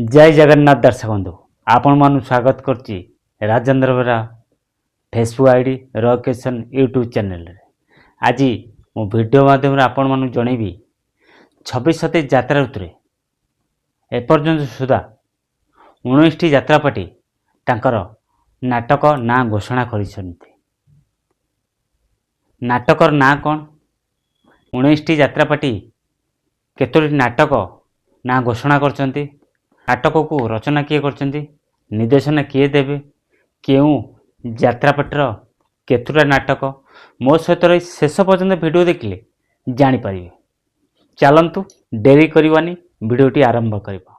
जय जगन्नाथ दर्शक बंधु आपण मान स्वागत करची राजेंद्र बेरा फेसबुक आईडी रकेशन यूट्यूब चैनल रे। आज मो वीडियो माध्यम आपण मान जनइबी 26-27 यात्रा ऋतु एपर्यंत सुधा 19 टी यात्रापाटी तांकर नाटक ना घोषणा करिसंती। नाटकर ना कौन 19 टी यात्रापाटी केतोटी नाटक ना घोषणा करचंती। नाटक को रचना किए करचंती, निर्देशन किए देवे, केउ यात्रापाटर केतुटा नाटक मो सहित रही शेष पर्यंत वीडियो देखिले जानी परिबे। चलंतु डेरी करवानी वीडियोटी आरंभ करबा।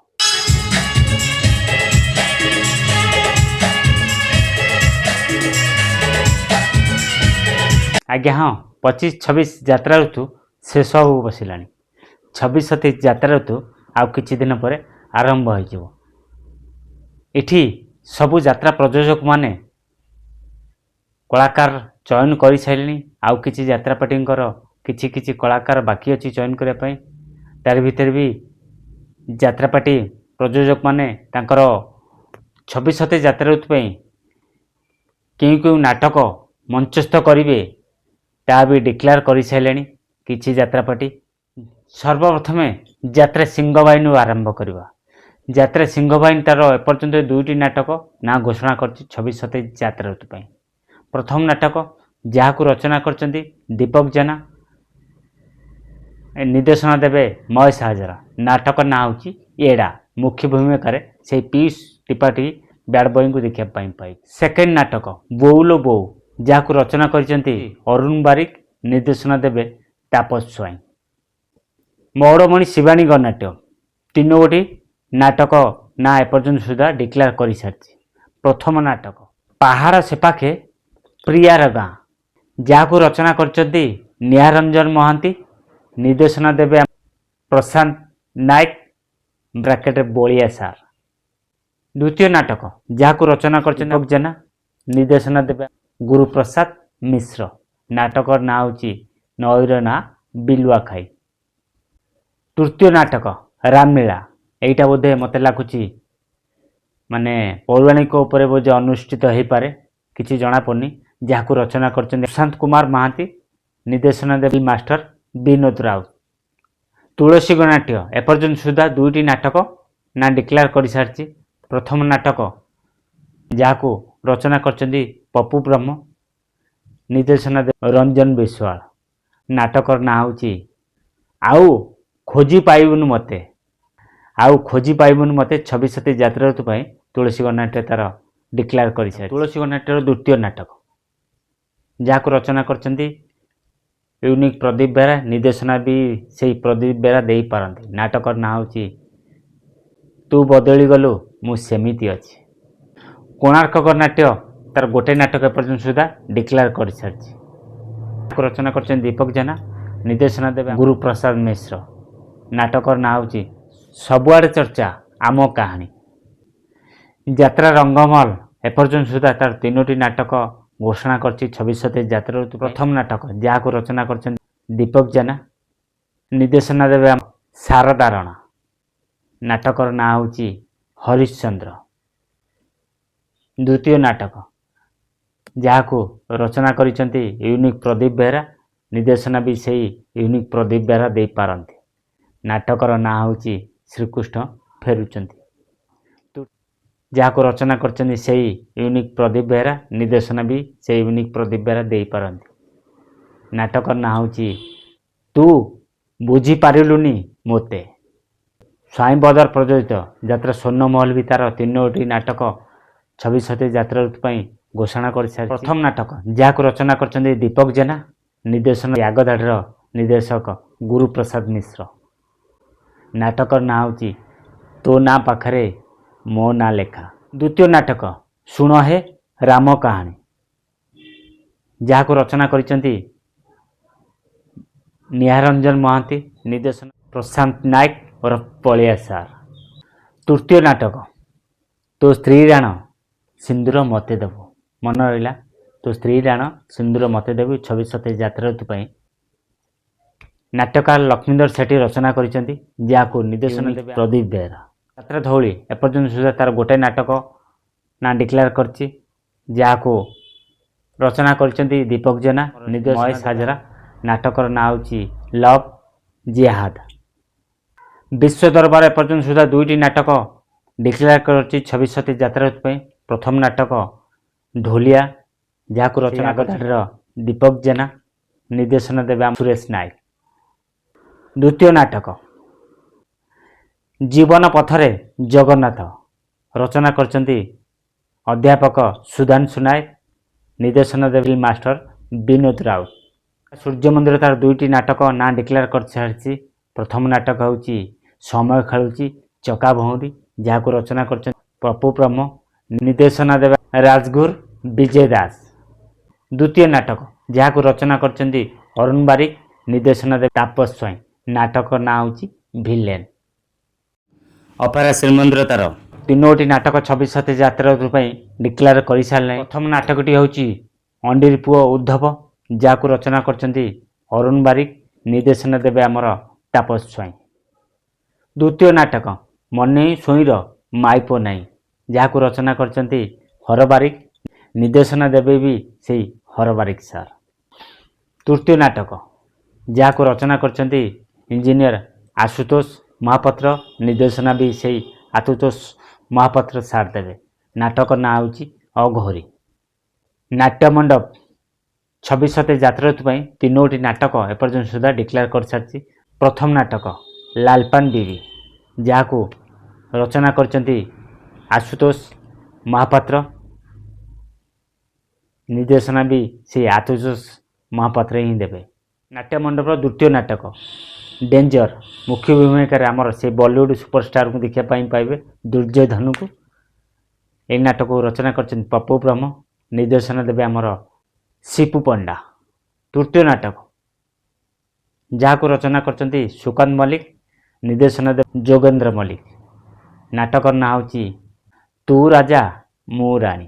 आज्ञा हाँ 25-26 यात्रा ऋतु शेष हो बसिलानी। 26-27 यात्रा ऋतु आउ किछि दिन पर आरंभ हो। इठी सबु यात्रा प्रयोजक माने कलाकार चयन कर सारे। आउ किछि यात्रापाटींकर किछि किछि कलाकार बाकी अच्छी चयन करने पाई। तार भीतर भी यात्रापाटी प्रयोजक माने तांकर 26-27 यात्रा ऋतु पई केउ नाटक मंचस्थ करिवे ता भी डिक्लेयर कर सारे किछि यात्रापाटी। सर्वप्रथमे यात्रा सिंहवाहिनी आरंभ करवा। यात्रा सिंहवाहिनी तार एपर्यंत 2टी नाटक ना घोषणा कर 26-27 यात्रा ऋतु पई। प्रथम नाटक जहाँ रचना करचंती दीपक जेना, निर्देशना देवे महेश हाजरा। नाटक ना होची एडा। मुख्य भूमिका से पीयूष त्रिपाठी बैड बॉय को देखा पाई। सेकेंड नाटक बोउलो बो जहाँ रचना करचंती अरुण बारिक, निर्देशना देवे तापस स्वाई। मौड़मणि शिवानी गणनाट्य 3 गोटी नाटक ना एपर्यंत सुधा डिक्लेयर कर सारी। प्रथम नाटक पहाड़ सेपाखे प्रियार गाँ जहाँ रचना करचंती निहारंजन महांती, निर्देशना देवे प्रशांत नायक ब्रैकेट बोलिया सार। द्वितीय नाटक जहाँ रचना करचंती दीपक जेना, निर्देशना देवे गुरु प्रसाद मिश्र। नाटक ना होची नईर ना बिलुआ खाई। तृतीय नाटक रामलीला एटा बोधे मते लागुची माने पौराणिक उपरे बोझ अनुष्ठित हो पारे किछि जना पड़नी। जहाँ रचना करचंती प्रशांत कुमार महांती, निर्देशना देवी मास्टर विनोद राउत। तुलसी गणनाट्य एपर्यंत सुधा 2टी नाटक ना डिक्लेयर कर सारी। प्रथम नाटक जहाँ रचना करचंती पप्पू ब्रह्म, निर्देशना देवी रंजन विश्वाल। नाटक ना होची आउ खोजी पाइबुनु मते। आउ खोजी पाइबुनु मते 26-27 यात्रा ऋतु पई तुलसी गणनाट्य तार डिक्लेयर कर सारी। तुलसी गणनाट्यर द्वितीय नाटक जहाँ रचना करचंती यूनिक प्रदीप बेरा, निर्देशना भी से प्रदीप बेरा दे पारंती। नाटक ना होची तू बदली गलु मु सेमिति अछि। कोणार्क गणनाट्य तार गोटे नाटक एपर्यंत सुधा डिक्लेयर कर सारी। रचना करचंती दीपक जेना, निर्देशना देवे गुरु प्रसाद मिश्र। नाटक ना होची सबुआड़े चर्चा आम कहानी। यात्रा रंगमहल एपर्यंत सुधा तार 3टी नाटक घोषणा करछि 26-27 यात्रा ऋतु। प्रथम नाटक जहाँ रचना करछंती दीपक जेना, निर्देशना देवे शारदा राणा। नाटक ना होची हरिश्चंद्र। द्वितीय नाटक जहाँ रचना करिसंती यूनिक प्रदीप बेहरा, निर्देशना भी सही यूनिक प्रदीप बेहरा दे पारंती। नाटक ना होची श्रीकृष्ण फेरुचंती। जहाँ रचना करचंती सही यूनिक प्रदीप बेहरा, निर्देशना भी से यूनिक प्रदीप बेहरा दे पारंती। नाटक ना होची तू बुझी पारिलुनी मोते। स्वाई बदर प्रयोजित यात्रा स्वर्ण महल भी तार 3टी नाटक 26-27 यात्रा ऋतु पई घोषणा कर सारी। प्रथम नाटक जहाँ रचना करचंती दीपक जेना, निर्देशन यागदाढ़ निर्देशक गुरु प्रसाद मिश्र। नाटक ना होची तो ना पाखरे मो ना लेखा। द्वितीय नाटक सुण हे राम कहानी जहाँ रचना करचंती निहारंजन महांती, निर्देशन प्रशांत नायक और पलिया सार। तृतीय नाटक तो स्त्री राण सिंदूर मते देव। मन रहा तो स्त्री राण सिंदूर मते देव 26-27 यात्रा ऋतु पई। नाटकार लक्ष्मीधर सेठी रचना करिसेंती जहाँ निर्देशन देवे प्रदीप बेहरा। ଯାତ୍ରା ଧଉଳି ଏପର୍ଯ୍ୟନ୍ତ ସୁଦ୍ଧା ତାର ଗୋଟାଏ ନାଟକ ନା ଡିକ୍ଲେୟାର କରିଛି, ଯାହାକୁ ରଚନା କରିଛନ୍ତି ଦୀପକ ଜେନା, ମହେଶ ହାଜରା। ନାଟକର ନାଁ ହେଉଛି ଲଭ୍ ଜିହାଦ। ବିଶ୍ୱ ଦରବାର ଏପର୍ଯ୍ୟନ୍ତ ସୁଦ୍ଧା 2ଟି ନାଟକ ଡିକ୍ଲେୟାର କରିଛି 26 ସତୀ ଯାତ୍ରା ପାଇଁ। ପ୍ରଥମ ନାଟକ ଢୋଲିଆ, ଯାହାକୁ ରଚନା କରିଥିଲେ ଦୀପକ ଜେନା, ନିର୍ଦ୍ଦେଶନା ଦେବେ ସୁରେଶ ନାୟକ। ଦ୍ୱିତୀୟ ନାଟକ ଜୀବନ ପଥରେ ଜଗନ୍ନାଥ, ରଚନା କରିଛନ୍ତି ଅଧ୍ୟାପକ ସୁଧାଂଶୁ ନାୟକ, ନିର୍ଦ୍ଦେଶନା ଦେବେ ମାଷ୍ଟର ବିନୋଦ ରାଉତ। ସୂର୍ଯ୍ୟ ମନ୍ଦିର ତାର 2ଟି ନାଟକ ନାଁ ଡିକ୍ଲେୟାର କରିସାରିଛି। ପ୍ରଥମ ନାଟକ ହେଉଛି ସମୟ ଖେଳୁଛି ଚକା ଭଉଁରୀ, ଯାହାକୁ ରଚନା କରିଛନ୍ତି ପପୁ ବ୍ରହ୍ମ, ନିର୍ଦ୍ଦେଶନା ଦେବେ ରାଜଗୁରୁ ବିଜୟ ଦାସ। ଦ୍ୱିତୀୟ ନାଟକ ଯାହାକୁ ରଚନା କରିଛନ୍ତି ଅରୁଣ ବାରିକ, ନିର୍ଦ୍ଦେଶନା ଦେବେ ତାପସ ସ୍ୱାଇଁ। ନାଟକ ନାଁ ହେଉଛି ଭିଲେନ୍। ଅପେରା ଶ୍ରୀମନ୍ଦିର ତାର 3ଟି ନାଟକ 26 ସତୀ ଯାତ୍ରା ପାଇଁ ଡିକ୍ଲେୟାର କରିସାରିଲାଣି। ପ୍ରଥମ ନାଟକଟି ହେଉଛି ଅଣ୍ଡିର ପୁଅ ଉଦ୍ଧବ, ଯାହାକୁ ରଚନା କରିଛନ୍ତି ଅରୁଣ ବାରିକ, ନିର୍ଦ୍ଦେଶନା ଦେବେ ଆମର ତାପସ ସ୍ୱାଇଁ। ଦ୍ୱିତୀୟ ନାଟକ ମନେଇ ସ୍ୱଇଁର ମାଇପ ନାହିଁ, ଯାହାକୁ ରଚନା କରିଛନ୍ତି ହର ବାରିକ, ନିର୍ଦ୍ଦେଶନା ଦେବେ ବି ସେଇ ହର ବାରିକ ସାର୍। ତୃତୀୟ ନାଟକ ଯାହାକୁ ରଚନା କରିଛନ୍ତି ଇଞ୍ଜିନିୟର ଆଶୁତୋଷ ମହାପାତ୍ର, ନିର୍ଦ୍ଦେଶନା ବି ସେଇ ଆଶୁତୋଷ ମହାପାତ୍ର ସାର୍ ଦେବେ। ନାଟକ ନାଁ ହେଉଛି ଅଘୋରୀ। ନାଟ୍ୟ ମଣ୍ଡପ 26 ସତୀ ଯାତ୍ରା ପାଇଁ 3ଟି ନାଟକ ଏପର୍ଯ୍ୟନ୍ତ ସୁଦ୍ଧା ଡିକ୍ଲେୟାର କରିସାରିଛି। ପ୍ରଥମ ନାଟକ ଲାଲପାନ ବିବି, ଯାହାକୁ ରଚନା କରିଛନ୍ତି ଆଶୁତୋଷ ମହାପାତ୍ର, ନିର୍ଦ୍ଦେଶନା ବି ସେଇ ଆଶୁତୋଷ ମହାପାତ୍ର ହିଁ ଦେବେ। ନାଟ୍ୟ ମଣ୍ଡପର ଦ୍ୱିତୀୟ ନାଟକ ଡେଞ୍ଜର, ମୁଖ୍ୟ ଭୂମିକାରେ ଆମର ସେ ବଲିଉଡ୍ ସୁପରଷ୍ଟାରକୁ ଦେଖିବା ପାଇଁ ପାଇବେ ଦୁର୍ଯ୍ୟୋଧନକୁ। ଏହି ନାଟକକୁ ରଚନା କରିଛନ୍ତି ପପୁ ବ୍ରହ୍ମ, ନିର୍ଦ୍ଦେଶନା ଦେବେ ଆମର ସିପୁ ପଣ୍ଡା। ତୃତୀୟ ନାଟକ ଯାହାକୁ ରଚନା କରିଛନ୍ତି ସୁକାନ୍ତ ମଲ୍ଲିକ, ନିର୍ଦ୍ଦେଶନା ଦେବେ ଯୋଗେନ୍ଦ୍ର ମଲ୍ଲିକ। ନାଟକର ନାଁ ହେଉଛି ତୁ ରାଜା ମୁଁ ରାଣୀ।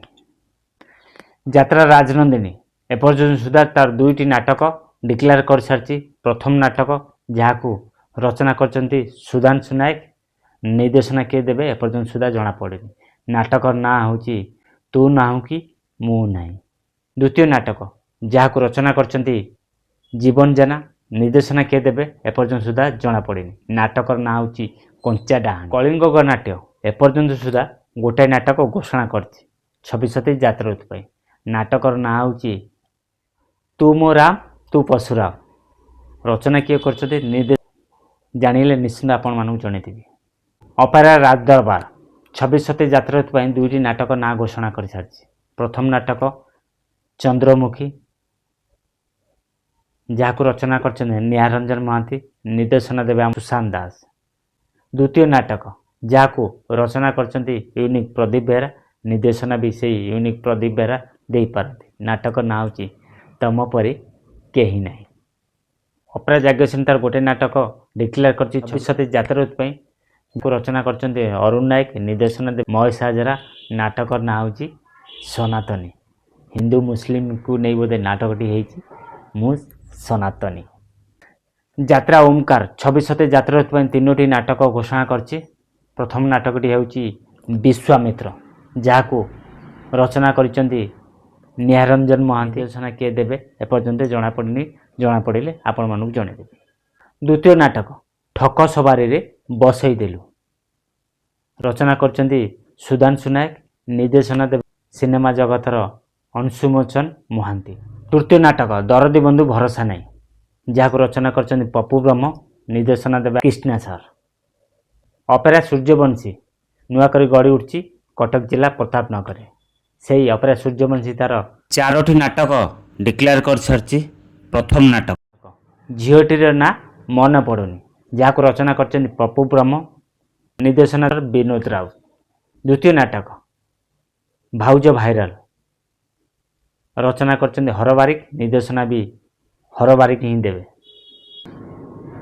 ଯାତ୍ରା ରାଜନନ୍ଦିନୀ ଏପର୍ଯ୍ୟନ୍ତ ସୁଦ୍ଧା ତାର 2ଟି ନାଟକ ଡିକ୍ଲେୟାର କରିସାରିଛି। ପ୍ରଥମ ନାଟକ ଯାହାକୁ ରଚନା କରିଛନ୍ତି ସୁଧାଂଶୁ ନାୟକ, ନିର୍ଦ୍ଦେଶନା କିଏ ଦେବେ ଏପର୍ଯ୍ୟନ୍ତ ସୁଦ୍ଧା ଜଣାପଡ଼ିନି। ନାଟକର ନାଁ ହେଉଛି ତୁ ନାହୁଁ କି ମୁଁ ନାହିଁ। ଦ୍ୱିତୀୟ ନାଟକ ଯାହାକୁ ରଚନା କରିଛନ୍ତି ଜୀବନ ଜେନା, ନିର୍ଦ୍ଦେଶନା କିଏ ଦେବେ ଏପର୍ଯ୍ୟନ୍ତ ସୁଦ୍ଧା ଜଣାପଡ଼ିନି। ନାଟକର ନାଁ ହେଉଛି କଞ୍ଚା ଡାହାଣୀ। କଳିଙ୍ଗ ଗଣନାଟ୍ୟ ଏପର୍ଯ୍ୟନ୍ତ ସୁଦ୍ଧା ଗୋଟାଏ ନାଟକ ଘୋଷଣା କରିଛି 26 ସତୀ ଯାତ୍ରା ପାଇଁ। ନାଟକର ନାଁ ହେଉଛି ତୁ ମୋ ରାମ ତୁ ପଶୁରାମ, ରଚନା କିଏ କରିଛନ୍ତି ଜାଣିଲେ ନିଶ୍ଚିନ୍ତ ଆପଣମାନଙ୍କୁ ଜଣାଇଦେବି। ଅପେରା ରାଜ ଦରବାର 26 ସତୀ ଯାତ୍ରା ପାଇଁ 2ଟି ନାଟକ ନାଁ ଘୋଷଣା କରିସାରିଛି। ପ୍ରଥମ ନାଟକ ଚନ୍ଦ୍ରମୁଖୀ, ଯାହାକୁ ରଚନା କରିଛନ୍ତି ନିହାରଞ୍ଜନ ମହାନ୍ତି, ନିର୍ଦ୍ଦେଶନା ଦେବେ ସୁଶାନ୍ତ ଦାସ। ଦ୍ୱିତୀୟ ନାଟକ ଯାହାକୁ ରଚନା କରିଛନ୍ତି ୟୁନିକ୍ ପ୍ରଦୀପ ବେହେରା, ନିର୍ଦ୍ଦେଶନା ବି ସେଇ ୟୁନିକ୍ ପ୍ରଦୀପ ବେହେରା ଦେଇପାରନ୍ତି। ନାଟକ ନାଁ ହେଉଛି ତମ ପରି କେହି ନାହିଁ। ଅପେରା ଯାଜ୍ଞସେନୀ ତାର ଗୋଟେ ନାଟକ ଡିକ୍ଲେୟାର କରିଛି 26 ସତୀ ଯାତ୍ରା ପାଇଁ, ରଚନା କରିଛନ୍ତି ଅରୁଣ ନାୟକ, ନିର୍ଦ୍ଦେଶନା ଦେବେ ମହେଶ ହାଜରା। ନାଟକର ନାଁ ହେଉଛି ସନାତନୀ। ହିନ୍ଦୁ ମୁସଲିମକୁ ନେଇ ବୋଧେ ନାଟକଟି ହେଇଛି, ମୁଁ ସନାତନୀ। ଯାତ୍ରା ଓମକାର 26 ସତୀ ଯାତ୍ରା ପାଇଁ 3ଟି ନାଟକ ଘୋଷଣା କରିଛି। ପ୍ରଥମ ନାଟକଟି ହେଉଛି ବିଶ୍ୱାମିତ୍ର, ଯାହାକୁ ରଚନା କରିଛନ୍ତି ନିହାରଞ୍ଜନ ମହାନ୍ତି, ନିର୍ଦ୍ଦେଶନା କିଏ ଦେବେ ଏପର୍ଯ୍ୟନ୍ତ ଜଣାପଡ଼ିନି, ଜଣାପଡ଼ିଲେ ଆପଣମାନଙ୍କୁ ଜଣାଇଦେବି। ଦ୍ୱିତୀୟ ନାଟକ ଠକ ସବାରିରେ ବସେଇ ଦେଲୁ, ରଚନା କରିଛନ୍ତି ସୁଧାଂଶୁ ନାୟକ, ନିର୍ଦ୍ଦେଶନା ଦେବେ ସିନେମା ଜଗତର ଅଂଶୁମୋଚନ ମହାନ୍ତି। ତୃତୀୟ ନାଟକ ଦରଦୀ ବନ୍ଧୁ ଭରସା ନାହିଁ, ଯାହାକୁ ରଚନା କରିଛନ୍ତି ପପୁ ବ୍ରହ୍ମ, ନିର୍ଦ୍ଦେଶନା ଦେବେ କୃଷ୍ଣା ସାର୍। ଅପେରା ସୂର୍ଯ୍ୟବଂଶୀ ନୂଆକରି ଗଢ଼ି ଉଠିଛି କଟକ ଜିଲ୍ଲା ପ୍ରତାପନଗରରେ। ସେହି ଅପେରା ସୂର୍ଯ୍ୟବଂଶୀ ତାର 4ଟି ନାଟକ ଡିକ୍ଲେୟାର କରିସାରିଛି। ପ୍ରଥମ ନାଟକ ଝିଅଟିର ନାଁ ମନେ ପଡ଼ୁନି, ଯାହାକୁ ରଚନା କରିଛନ୍ତି ପପୁ ବ୍ରହ୍ମ, ନିର୍ଦ୍ଦେଶନା ବିନୋଦ ରାଉତ। ଦ୍ୱିତୀୟ ନାଟକ ଭାଉଜ ଭାଇରାଲ, ରଚନା କରିଛନ୍ତି ହର ବାରିକ, ନିର୍ଦ୍ଦେଶନା ବି ହର ବାରିକ ହିଁ ଦେବେ।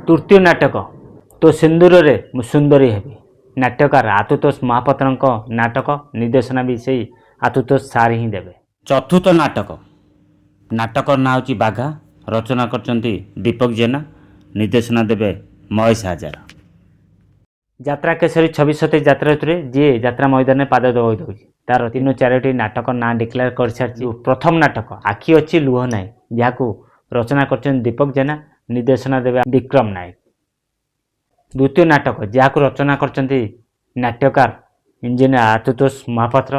ତୃତୀୟ ନାଟକ ତୋ ସିନ୍ଦୁରରେ ମୁଁ ସୁନ୍ଦରୀ ହେବି, ନାଟ୍ୟକାର ଆଶୁତୋଷ ମହାପାତ୍ରଙ୍କ ନାଟକ, ନିର୍ଦ୍ଦେଶନା ବି ସେଇ ଆଶୁତୋଷ ସାର୍ ହିଁ ଦେବେ। ଚତୁର୍ଥ ନାଟକ ନାଟକର ନାଁ ହେଉଛି ବାଘା, ରଚନା କରିଛନ୍ତି ଦୀପକ ଜେନା, ନିର୍ଦ୍ଦେଶନା ଦେବେ ମହେଶ ହାଜରା। ଯାତ୍ରା କେଶରୀ 26 ଯାତ୍ରା ଋତୁରେ ଯିଏ ଯାତ୍ରା ମଇଦାନରେ ପାଦ ଦବାଇ ଦେଉଛି ତାର 3-4ଟି ନାଟକ ନାଁ ଡିକ୍ଲେୟାର କରିସାରିଛି। ପ୍ରଥମ ନାଟକ ଆଖି ଅଛି ଲୁହ ନାହିଁ, ଯାହାକୁ ରଚନା କରିଛନ୍ତି ଦୀପକ ଜେନା, ନିର୍ଦ୍ଦେଶନା ଦେବେ ବିକ୍ରମ ନାୟକ। ଦ୍ୱିତୀୟ ନାଟକ ଯାହାକୁ ରଚନା କରିଛନ୍ତି ନାଟ୍ୟକାର ଇଞ୍ଜିନିୟର ଆଶୁତୋଷ ମହାପାତ୍ର,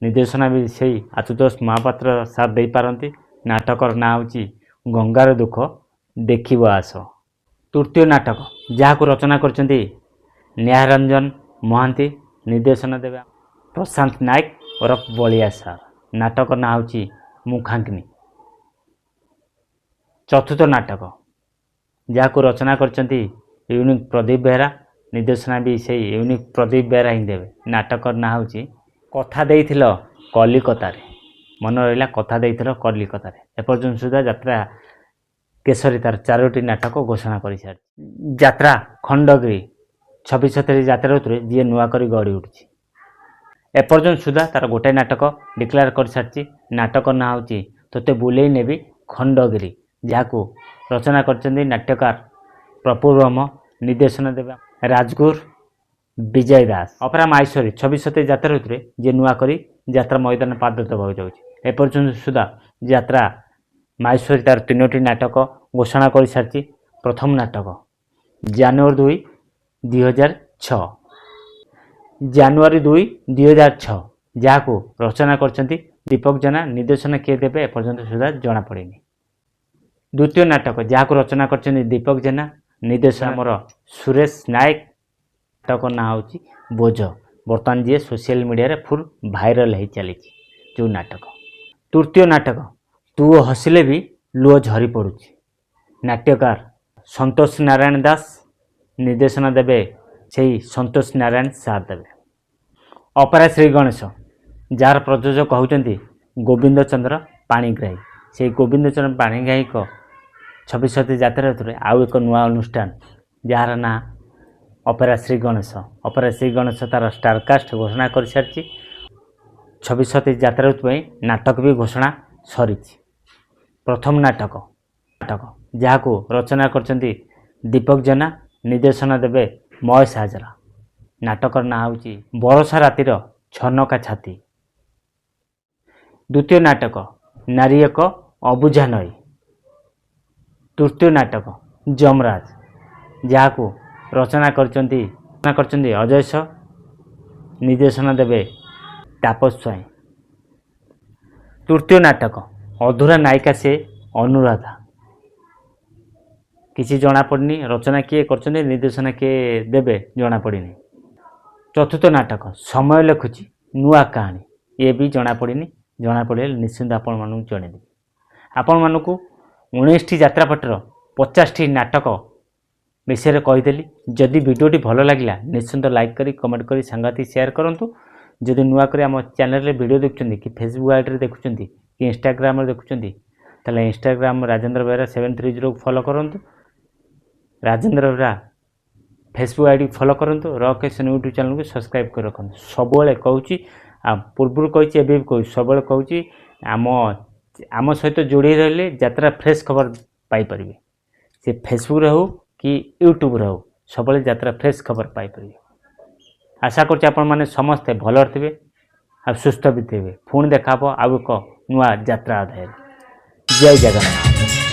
ନିର୍ଦ୍ଦେଶନା ବି ସେଇ ଆଶୁତୋଷ ମହାପାତ୍ର ସାର୍ ଦେଇପାରନ୍ତି। ନାଟକର ନାଁ ହେଉଛି ଗଙ୍ଗାର ଦୁଃଖ ଦେଖିବ ଆସ। ତୃତୀୟ ନାଟକ ଯାହାକୁ ରଚନା କରିଛନ୍ତି ନ୍ୟାୟରଞ୍ଜନ ମହାନ୍ତି, ନିର୍ଦ୍ଦେଶନା ଦେବେ ପ୍ରଶାନ୍ତ ନାୟକ ଓରଫ ବଳିଆ ସାର୍। ନାଟକର ନାଁ ହେଉଛି ମୁଖାଗ୍ନି। ଚତୁର୍ଥ ନାଟକ ଯାହାକୁ ରଚନା କରିଛନ୍ତି ୟୁନିକ୍ ପ୍ରଦୀପ ବେହେରା, ନିର୍ଦ୍ଦେଶନା ବି ସେଇ ୟୁନିକ୍ ପ୍ରଦୀପ ବେହେରା ହିଁ ଦେବେ। ନାଟକର ନାଁ ହେଉଛି କଥା ଦେଇଥିଲ କଲିକତାରେ। ମନେ ରହିଲା, କଥା ଦେଇଥିଲ କଲିକତାରେ। ଏପର୍ଯ୍ୟନ୍ତ ସୁଦ୍ଧା ଯାତ୍ରା କେଶରୀ ତାର 4ଟି ନାଟକ ଘୋଷଣା କରିସାରିଛି। ଯାତ୍ରା ଖଣ୍ଡଗିରି 26 ଯାତ୍ରା ଋତୁରେ ଯିଏ ନୂଆ କରି ଗଢ଼ି ଉଠିଛି। ଏପର୍ଯ୍ୟନ୍ତ ସୁଦ୍ଧା ତାର ଗୋଟାଏ ନାଟକ ଡିକ୍ଲେୟାର କରିସାରିଛି। ନାଟକର ନାଁ ହେଉଛି ତୋତେ ବୁଲେଇ ନେବି ଖଣ୍ଡଗିରି, ଯାହାକୁ ରଚନା କରିଛନ୍ତି ନାଟ୍ୟକାର ପ୍ରଫୁଲ୍ଲ ବ୍ରହ୍ମ, ନିର୍ଦ୍ଦେଶନା ଦେବେ ରାଜଗୁରୁ ବିଜୟ ଦାସ। ଅପେରା ମାଇଶରୀ 26 ଯାତ୍ରା ଋତୁରେ ଯିଏ ନୂଆ କରି ଯାତ୍ରା ମଇଦାନ ପାଦ ଦେବାକୁ ଯାଉଛି। ଏପର୍ଯ୍ୟନ୍ତ ସୁଦ୍ଧା ଯାତ୍ରା ମାଇଶରୀ ତାର 3ଟି ନାଟକ ଘୋଷଣା କରିସାରିଛି। ପ୍ରଥମ ନାଟକ ଜାନୁଆରୀ 2, 2006, ଜାନୁଆରୀ 2, 2006, ଯାହାକୁ ରଚନା କରିଛନ୍ତି ଦୀପକ ଜେନା, ନିର୍ଦ୍ଦେଶନା କିଏ ଦେବେ ଏପର୍ଯ୍ୟନ୍ତ ସୁଦ୍ଧା ଜଣାପଡ଼ିନି। ଦ୍ୱିତୀୟ ନାଟକ ଯାହାକୁ ରଚନା କରିଛନ୍ତି ଦୀପକ ଜେନା, ନିର୍ଦ୍ଦେଶନା ଆମର ସୁରେଶ ନାୟକ। ନାଟକ ନାଁ ହେଉଛି ବୋଝ, ବର୍ତ୍ତମାନ ଯିଏ ସୋସିଆଲ ମିଡ଼ିଆରେ ଫୁଲ୍ ଭାଇରାଲ୍ ହେଇ ଚାଲିଛି ଯେଉଁ ନାଟକ। ତୃତୀୟ ନାଟକ ତୁ ହସିଲେ ବି ଲୁହ ଝରି ପଡ଼ୁଛି, ନାଟ୍ୟକାର ସନ୍ତୋଷ ନାରାୟଣ ଦାସ, ନିର୍ଦ୍ଦେଶନା ଦେବେ ସେଇ ସନ୍ତୋଷ ନାରାୟଣ ସାର୍ ଦେବେ। ଅପେରା ଶ୍ରୀ ଗଣେଶ ଯାହାର ପ୍ରଯୋଜକ ହେଉଛନ୍ତି ଗୋବିନ୍ଦ ଚନ୍ଦ୍ର ପାଣିଗ୍ରାହୀ। ସେଇ ଗୋବିନ୍ଦ ଚନ୍ଦ୍ର ପାଣିଗ୍ରାହୀଙ୍କ 26 ଯାତ୍ରା ଋତୁରେ ଆଉ ଏକ ନୂଆ ଅନୁଷ୍ଠାନ ଯାହାର ନାଁ ଅପେରା ଶ୍ରୀ ଗଣେଶ। ଅପେରା ଶ୍ରୀ ଗଣେଶ ତାର ଷ୍ଟାରକାଷ୍ଟ ଘୋଷଣା କରିସାରିଛି। 26 ଯାତ୍ରା ଋତୁ ପାଇଁ ନାଟକ ବି ଘୋଷଣା ସରିଛି। ପ୍ରଥମ ନାଟକ ଯାହାକୁ ରଚନା କରିଛନ୍ତି ଦୀପକ ଜେନା, ନିର୍ଦ୍ଦେଶନା ଦେବେ ମହେଶ ହାଜରା। ନାଟକର ନାଁ ହେଉଛି ବରଷା ରାତିର ଛନକା ଛାତି। ଦ୍ୱିତୀୟ ନାଟକ ନାରୀ ଏକ ଅବୁଝା ନଈ। ତୃତୀୟ ନାଟକ ଯମରାଜ, ଯାହାକୁ ରଚନା କରିଛନ୍ତି ଅଜୟ ସ, ନିର୍ଦ୍ଦେଶନା ଦେବେ ତାପସ ସ୍ୱାଇଁ। ତୃତୀୟ ନାଟକ ଅଧୁରା ନାୟିକା ସେ ଅନୁରାଧା। କିଛି ଜଣାପଡ଼ିନି, ରଚନା କିଏ କରିଛନ୍ତି ନିର୍ଦ୍ଦେଶନା କିଏ ଦେବେ ଜଣାପଡ଼ିନି। ଚତୁର୍ଥ ନାଟକ ସମୟ ଲେଖୁଛି ନୂଆ କାହାଣୀ, ଇଏ ବି ଜଣାପଡ଼ିନି। ଜଣାପଡ଼ିଲେ ନିଶ୍ଚିନ୍ତ ଆପଣମାନଙ୍କୁ ଜଣାଇଦେବି। ଆପଣମାନଙ୍କୁ 19ଟି ଯାତ୍ରାପାଟିର 50ଟି ନାଟକ ବିଷୟରେ କହିଦେଲି। ଯଦି ଭିଡ଼ିଓଟି ଭଲ ଲାଗିଲା ନିଶ୍ଚିନ୍ତ ଲାଇକ୍ କରି କମେଣ୍ଟ କରି ସାଙ୍ଗସାଥି ସେୟାର କରନ୍ତୁ। ଯଦି ନୂଆ କରି ଆମ ଚ୍ୟାନେଲରେ ଭିଡ଼ିଓ ଦେଖୁଛନ୍ତି କି ଫେସବୁକ୍ ଆଇଡ଼ିରେ ଦେଖୁଛନ୍ତି କି ଇନଷ୍ଟାଗ୍ରାମରେ ଦେଖୁଛନ୍ତି, ତାହେଲେ ଇନଷ୍ଟାଗ୍ରାମ ରାଜେନ୍ଦ୍ର ବେହେରା 730କୁ ଫଲୋ କରନ୍ତୁ। Rajendra Behera Facebook ID follow କରନ୍ତୁ। ରକ୍ ଏସନ୍ ୟୁଟ୍ୟୁବ୍ ଚ୍ୟାନେଲକୁ ସବସ୍କ୍ରାଇବ୍ କରି ରଖନ୍ତୁ। ସବୁବେଳେ କହୁଛି, ପୂର୍ବରୁ କହିଛି, ଏବେ ବି କହୁଛି, ସବୁବେଳେ କହୁଛି ଆମ ସହିତ ଯୋଡ଼ି ରହିଲେ ଯାତ୍ରା ଫ୍ରେଶ୍ ଖବର ପାଇପାରିବେ। ସେ ଫେସବୁକ୍ରେ ହେଉ କି ୟୁଟ୍ୟୁବ୍ରେ ହେଉ ସବୁବେଳେ ଯାତ୍ରା ଫ୍ରେଶ୍ ଖବର ପାଇପାରିବେ। ଆଶା କରୁଛି ଆପଣମାନେ ସମସ୍ତେ ଭଲରେ ଥିବେ ଆଉ ସୁସ୍ଥ ବି ଥିବେ। ପୁଣି ଦେଖା ହେବ ଆଉ ଏକ ନୂଆ ଯାତ୍ରା ଅଧ୍ୟାୟରେ। ଜୟ ଜଗନ୍ନାଥ।